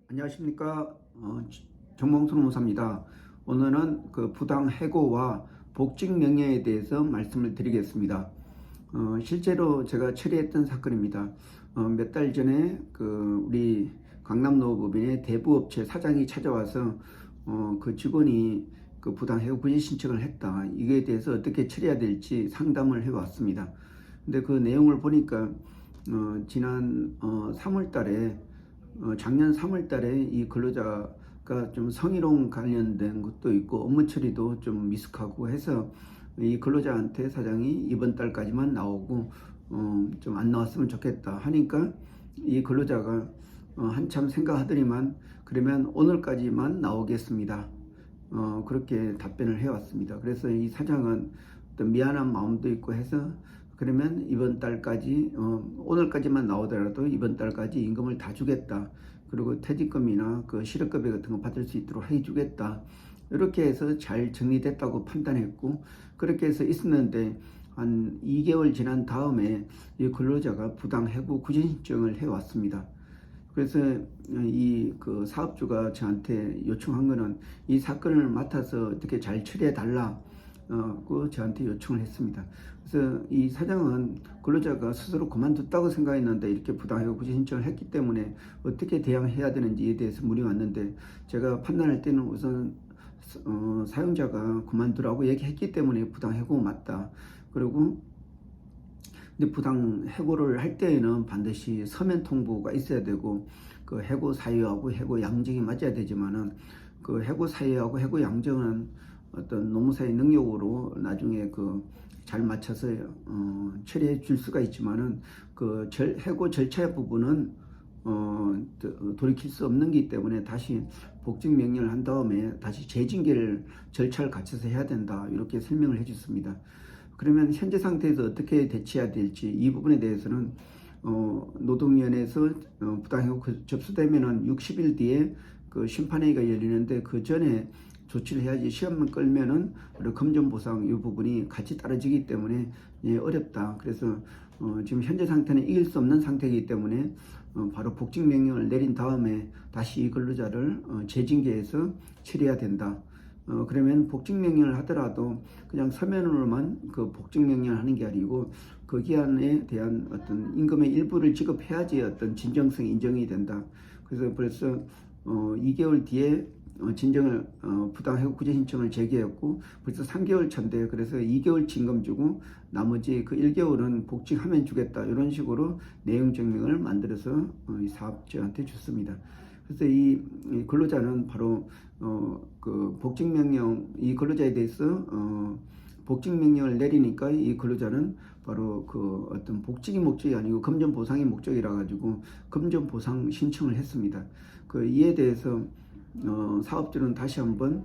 안녕하십니까. 정몽순 무사입니다. 오늘은 그 부당 해고와 복직 명예에 대해서 말씀을 드리겠습니다. 실제로 제가 처리했던 사건입니다. 몇 달 전에 우리 강남노업법인의 대부업체 사장이 찾아와서 그 직원이 그 부당 해고 구제 신청을 했다. 이거에 대해서 어떻게 처리해야 될지 상담을 해왔습니다. 근데 그 내용을 보니까 지난 3월 달에 작년 3월 달에 이 근로자가 좀 성희롱 관련된 것도 있고 업무 처리도 좀 미숙하고 해서 이 근로자한테 사장이 이번 달까지만 나오고 좀 안 나왔으면 좋겠다 하니까 이 근로자가 한참 생각하더니만 그러면 오늘까지만 나오겠습니다. 그렇게 답변을 해왔습니다. 그래서 이 사장은 또 미안한 마음도 있고 해서 그러면 이번 달까지 오늘까지만 나오더라도 이번 달까지 임금을 다 주겠다. 그리고 퇴직금이나 그 실업급여 같은 거 받을 수 있도록 해주겠다. 이렇게 해서 잘 정리됐다고 판단했고 그렇게 해서 있었는데 한 2개월 지난 다음에 이 근로자가 부당 해고 구제 신청을 해왔습니다. 그래서 이 그 사업주가 저한테 요청한 거는 이 사건을 맡아서 어떻게 잘 처리해 달라. 그 저한테 요청을 했습니다. 그래서 이 사장은 근로자가 스스로 그만뒀다고 생각했는데 이렇게 부당해고 구제 신청을 했기 때문에 어떻게 대응해야 되는지에 대해서 물이 왔는데 제가 판단할 때는 우선 사용자가 그만두라고 얘기했기 때문에 부당해고 맞다. 그리고 근데 부당 해고를 할 때에는 반드시 서면 통보가 있어야 되고 그 해고 사유하고 해고 양정이 맞아야 되지만은 그 해고 사유하고 해고 양정은 어떤 노무사의 능력으로 나중에 잘 맞춰서 처리해 줄 수가 있지만은 해고 절차 부분은 돌이킬 수 없는 기 때문에 다시 복직 명령을 한 다음에 다시 재징계를 절차를 갖춰서 해야 된다 이렇게 설명을 해줬습니다. 그러면 현재 상태에서 어떻게 대처해야 될지 이 부분에 대해서는 노동위원회에서 부당해고 접수되면은 60일 뒤에 그 심판회의가 열리는데 그 전에 조치를 해야지 시험만 끌면은 금전보상 이 부분이 같이 떨어지기 때문에 어렵다. 그래서 지금 현재 상태는 이길 수 없는 상태이기 때문에 바로 복직 명령을 내린 다음에 다시 이 근로자를 재징계해서 처리해야 된다. 그러면 복직 명령을 하더라도 그냥 서면으로만 그 복직 명령을 하는 게 아니고 그 기한에 대한 어떤 임금의 일부를 지급해야지 어떤 진정성이 인정이 된다. 그래서 벌써 2개월 뒤에 진정을 부당해고 구제 신청을 제기했고 벌써 3개월 차인데 그래서 2개월 임금 주고 나머지 그 1개월은 복직하면 주겠다 이런 식으로 내용 증명을 만들어서 이 사업주한테 줬습니다. 그래서 이 근로자는 바로 그 복직 명령 이 근로자에 대해서 복직 명령을 내리니까 이 근로자는 바로 그 어떤 복직이 목적이 아니고 금전 보상이 목적이라 가지고 금전 보상 신청을 했습니다. 이에 대해서 사업주는 다시 한번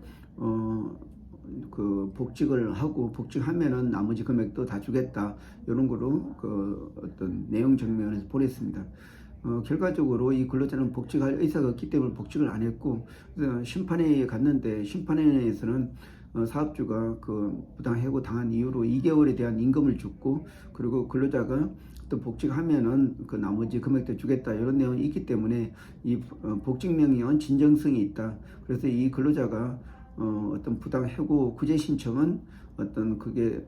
그 복직을 하고 복직하면은 나머지 금액도 다 주겠다 이런 거로 그 어떤 내용 증명을 보냈습니다. 결과적으로 이 근로자는 복직할 의사가 없기 때문에 복직을 안 했고 심판회의에 갔는데 심판회의에서는 사업주가 그 부당해고 당한 이후로 2개월에 대한 임금을 줬고 그리고 근로자가 또 복직하면은 그 나머지 금액도 주겠다 이런 내용이 있기 때문에 이 복직 명령은 진정성이 있다. 그래서 이 근로자가 어떤 부당해고 구제 신청은 어떤 그게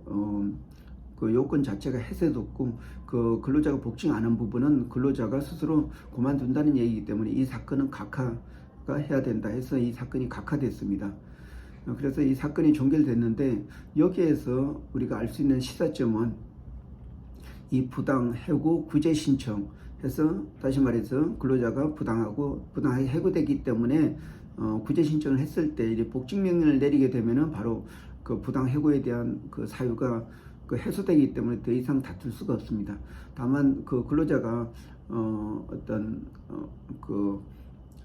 그 요건 자체가 해소됐고 그 근로자가 복직 안 한 부분은 근로자가 스스로 그만둔다는 얘기이기 때문에 이 사건은 각하가 해야 된다 해서 이 사건이 각하됐습니다. 그래서 이 사건이 종결됐는데 여기에서 우리가 알 수 있는 시사점은 이 부당 해고 구제 신청 해서 다시 말해서 근로자가 부당하게 해고되기 때문에 구제 신청을 했을 때 이제 복직 명령을 내리게 되면은 바로 그 부당 해고에 대한 그 사유가 해소되기 때문에 더 이상 다툴 수가 없습니다. 다만 그 근로자가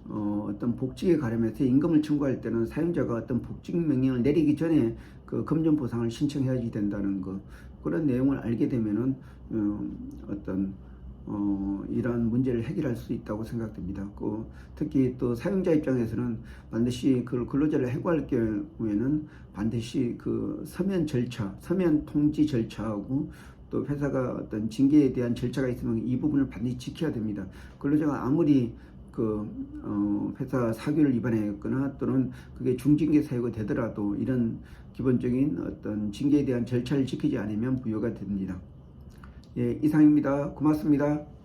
어떤 복직에 가려면서 임금을 청구할 때는 사용자가 어떤 복직 명령을 내리기 전에 그 금전 보상을 신청해야지 된다는 거 그런 내용을 알게 되면은 이러한 문제를 해결할 수 있다고 생각됩니다. 특히 또 사용자 입장에서는 반드시 그 근로자를 해고할 경우에는 반드시 그 서면 절차, 서면 통지 절차하고 또 회사가 어떤 징계에 대한 절차가 있으면 이 부분을 반드시 지켜야 됩니다. 근로자가 아무리 회사 사규를 위반했거나 또는 그게 중징계 사유가 되더라도 이런 기본적인 어떤 징계에 대한 절차를 지키지 않으면 부여가 됩니다. 예, 이상입니다. 고맙습니다.